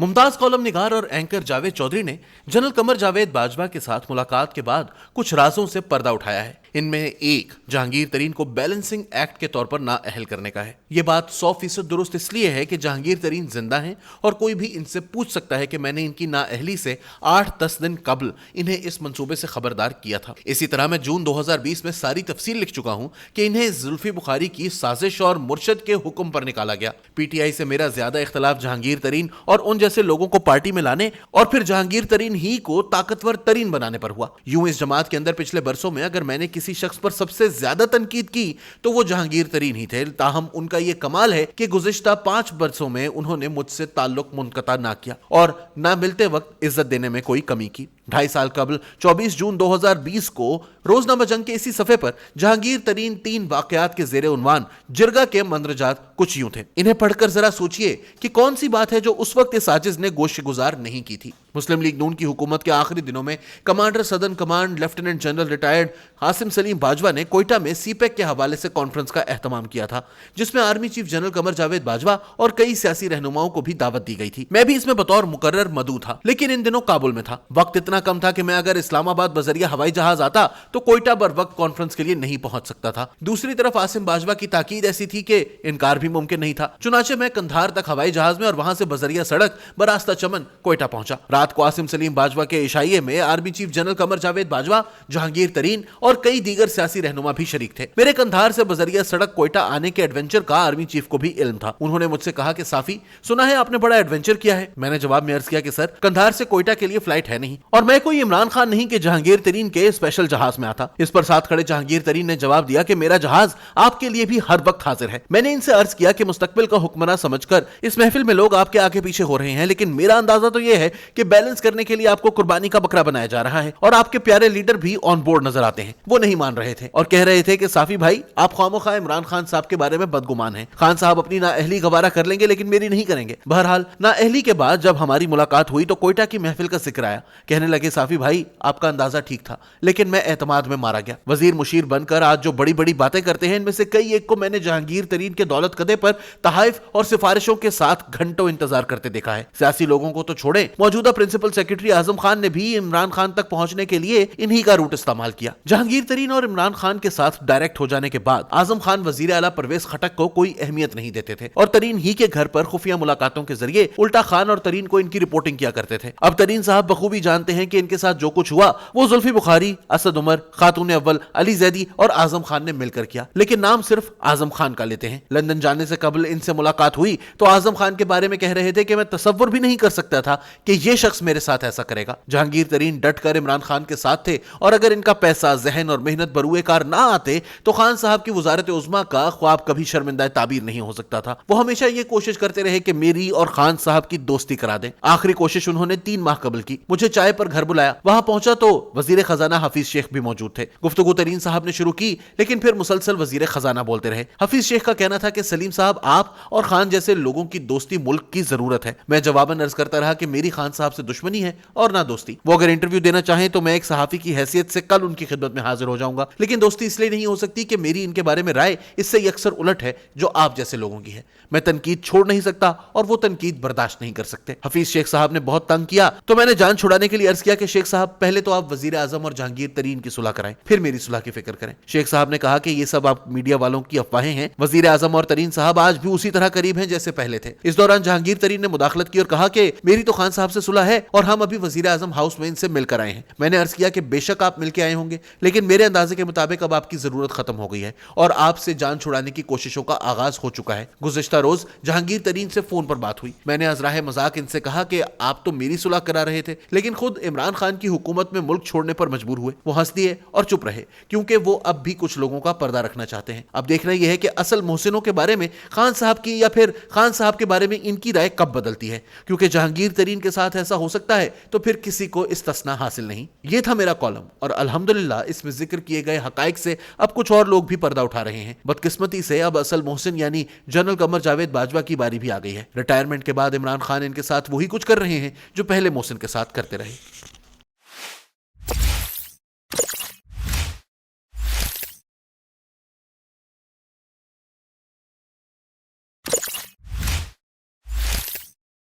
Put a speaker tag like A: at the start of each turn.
A: Mumtaz column निगार और anchor Javed Chaudhary ने general Qamar Javed Bajwa के साथ मुलाकात के बाद कुछ राजों से पर्दा उठाया है। इनमें एक जहांगीर तरीन को बैलेंसिंग एक्ट के तौर पर नाअहल करने का है। ये बात 100% दुरुस्त इसलिए है कि जहांगीर तरीन जिंदा हैं और कोई भी इनसे पूछ सकता है कि मैंने इनकी नाअहली से 8-10 दिन कबल इन्हें इस मंसूबे से खबरदार किया था। इसी तरह मैं जून 2020 में सारी तफसील लिख चुका हूं कि इन्हें जुल्फी बुखारी की साजिश और मुर्शद के हुक्म पर निकाला गया। पीटीआई से मेरा ज्यादा इख्तलाफ जहांगीर तरीन और उन जैसे लोगों को पार्टी में लाने और फिर जहांगीर तरीन ही को ताकतवर तरीन बनाने पर हुआ। यूं इस जमात के अंदर पिछले बरसों में अगर मैंने किसी शख्स पर सबसे ज्यादा तनकीद की तो वो जहांगीर तरीन ही थे। ताहम उनका ये कमाल है कि गुज़िश्ता 5 बरसों में उन्होंने मुझसे ताल्लुक मुनक़ता ना किया और ना मिलते वक्त इज्जत देने में कोई कमी की। 2.5 साल कबल 24 जून 2020 को रोजनामा जंग के इसी सफे पर जहांगीर तरीन 3 वाकयात के ज़ेरे उन्वान जिरगा के मंदरजात कुछ यूं थे। इन्हें पढ़कर जरा सोचिए कि कौन सी बात है जो उस वक्त इस साजिश ने गोशगुजार नहीं की थी। मुस्लिम लीग नून की हुकूमत के आखिरी दिनों में commander southern command lieutenant general retired Hashim Salim Bajwa ने कोयटा में सीपेक के हवाले से कॉन्फ्रेंस का एहतमाम किया था, जिसमें army chief general Qamar Javed Bajwa और कई सियासी रहनुमाओं को भी दावत दी गई थी। मैं भी इसमें बतौर मुकर्रर मदऊ था, लेकिन इन दिनों काबुल में था। वक्त इतना कम था कि मैं अगर इस्लामाबाद बजरिया हवाई जहाज आता तो कोयटा बर वक्त कॉन्फ्रेंस के लिए नहीं पहुंच सकता था। दूसरी तरफ आसिम बाजवा की ताकीद ऐसी थी कि इनकार भी मुमकिन नहीं था। चुनाचे मैं कंधार तक हवाई जहाज में और वहां से बजरिया सड़क बरास्ता चमन कोयटा पहुंचा। रात को आसिम सलीम बाजवा के इशाइये में army chief general Qamar Javed Bajwa, Jahangir तरीन और कई दीगर सियासी रहनुमा भी शरीक थे। मेरे कंधार से बजरिया सड़क कोयटा आने के एडवेंचर का आर्मी चीफ को भी इल्म था। उन्होंने मुझसे कहा कि साफी, सुना है आपने बड़ा एडवेंचर किया है। मैंने जवाब में अर्ज किया कि सर, कंधार से कोयटा के लिए फ्लाइट है नहीं और मैं कोई इमरान खान नहीं कि जहांगीर तरीन के स्पेशल जहाज में आता। इस पर साथ खड़े जहांगीर तरीन ने जवाब दिया कि मेरा जहाज आपके लिए भी हर वक्त हाजिर है। मैंने इनसे अर्ज किया कि मुस्तकबिल का हुक्मरान समझकर इस महफिल में लोग आपके आगे पीछे हो रहे हैं, लेकिन मेरा अंदाजा तो यह है कि बैलेंस करने के लिए आपको कुर्बानी का बकरा बनाया जा रहा है और आपके प्यारे लीडर भी ऑन बोर्ड नजर आते हैं। वो नहीं मान रहे थे और कह रहे थे कि साफी भाई, आप खामोखा इमरान खान साहब के बारे में बदगुमान हैं। खान साहब अपनी नाअहली गवारा कर लेंगे लेकिन मेरी नहीं करेंगे। बहरहाल नाअहली के बाद जब हमारी मुलाकात हुई तो कोयटा की महफिल का जिक्र आया। कहने लगे, साफी भाई, आपका अंदाजा ठीक था, लेकिन मैं एतमाद में मारा गया। वजीर मुशीर बनकर आज जो बड़ी बड़ी बातें करते हैं, इनमें से कई एक को मैंने जहांगीर तरीन के दौलत कदे पर तहाइफ और सिफारिशों के साथ घंटों इंतजार करते देखा है। सियासी लोगों को तो छोड़े, मौजूदा प्रिंसिपल सेक्रेटरी आजम खान ने भी इमरान खान तक पहुंचने के लिए इन्हीं का रूट इस्तेमाल किया। जहांगीर तरीन और इमरान खान के साथ डायरेक्ट हो जाने के बाद आजम खान वजीर आला परवेज खटक को कोई अहमियत नहीं देते थे और तरीन ही के घर पर खुफिया मुलाकातों के जरिए उल्टा खान और तरीन को इनकी रिपोर्टिंग किया करते थे। अब तरीन साहब बखूबी जानते हैं कि इनके साथ जो कुछ हुआ वो जुल्फी बुखारी, असद उमर, खातून अव्वल, अली जैदी और आजम खान ने मिलकर किया, लेकिन नाम सिर्फ आजम खान का लेते हैं। लंदन जाने से कबल इनसे मुलाकात हुई तो आजम खान के बारे में कह रहे थे कि मैं तसव्वुर भी नहीं कर सकता था कि ये शख्स मेरे साथ ऐसा करेगा। जहांगीर तरीन डट कर इमरान खान के साथ थे और अगर इनका पैसा, जहन और मेहनत बरूए कार ना आते तो खान साहब की वजारत उज़्मा का ख्वाब कभी शर्मिंदा ताबीर नहीं हो सकता था। वो हमेशा ये कोशिश करते रहे कि मेरी और खान साहब की दोस्ती करा दें। आखिरी कोशिश उन्होंने 3 माह कबल की। मुझे चाय पर घर बुलाया, वहां पहुंचा तो वजीर खजाना हफीज शेख भी मौजूद थे। गुफ्तगू तरीन साहब ने शुरू की, लेकिन फिर मुसलसल वजीर खजाना बोलते रहे। हफीज शेख का कहना था कि सलीम साहब, आप और खान जैसे लोगों की दोस्ती मुल्क की जरूरत है। मैं जवाबन अर्ज करता रहा कि मेरी खान साहब से दुश्मनी है और ना दोस्ती। वो अगर इंटरव्यू देना चाहें तो मैं एक सहाफी की हैसियत से कल उनकी खिदमत में हाजिर हो जाऊंगा, लेकिन दोस्ती इसलिए नहीं हो सकती कि मेरी इनके बारे में राय इससे यकसर उलट है जो आप जैसे लोगों की है। मैं तनकीद छोड़ नहीं सकता और वो तनकीद बर्दाश्त नहीं कर सकते। हफीज शेख साहब ने बहुत तंग किया तो मैंने जान छुड़ाने के लिए अर्ज किया कि शेख साहब, पहले तो आप वजीर आजम और जहांगीर तरीन की सुलह कराएं, फिर मेरी सुलह की फिक्र करें। शेख साहब ने कहा कि ये सब आप मीडिया वालों की अफवाहें हैं। वजीर आजम और तरीन साहब आज भी उसी तरह करीब हैं जैसे पहले थे। इस दौरान जहांगीर तरीन ने मुदाखलत की और कहा कि मेरी तो खान साहब से सुलह है और हम अभी वजीर आजम हाउस में इनसे मिलकर आए हैं। मैंने अर्ज किया कि बेशक आप मिलकर आए होंगे, लेकिन मेरे अंदाजे के मुताबिक अब आपकी जरूरत खत्म हो गई है और आपसे जान छुड़ाने की कोशिशों का आगाज हो चुका है। गुज़िश्ता रोज जहांगीर तरीन से फोन पर बात हुई। मैंने अज़राह मजाक इनसे कहा कि आप तो मेरी सुलह करा रहे थे, लेकिन खुद इमरान खान की हुकूमत में मुल्क छोड़ने पर मजबूर हुए। वो हंस दिए और चुप रहे क्योंकि वो अब भी कुछ लोगों का पर्दा रखना चाहते हैं। अब देखना यह है कि असल मोहसिनों के बारे में खान साहब की या फिर खान साहब के बारे में इनकी राय कब बदलती है, क्योंकि जहांगीर तरीन के साथ ऐसा हो सकता है तो फिर किसी को इस्तिस्ना हासिल नहीं। ये था मेरा कॉलम और अल्हम्दुलिल्लाह इसमें जिक्र किए गए हकाइक से अब कुछ और लोग भी पर्दा उठा रहे हैं। बदकिस्मती से अब असल मोहसिन यानी जनरल कमर जावेद बाजवा की बारी भी आ गई है। रिटायरमेंट के बाद इमरान खान इनके साथ वही कुछ कर रहे हैं जो पहले मोहसिन के साथ करते रहे।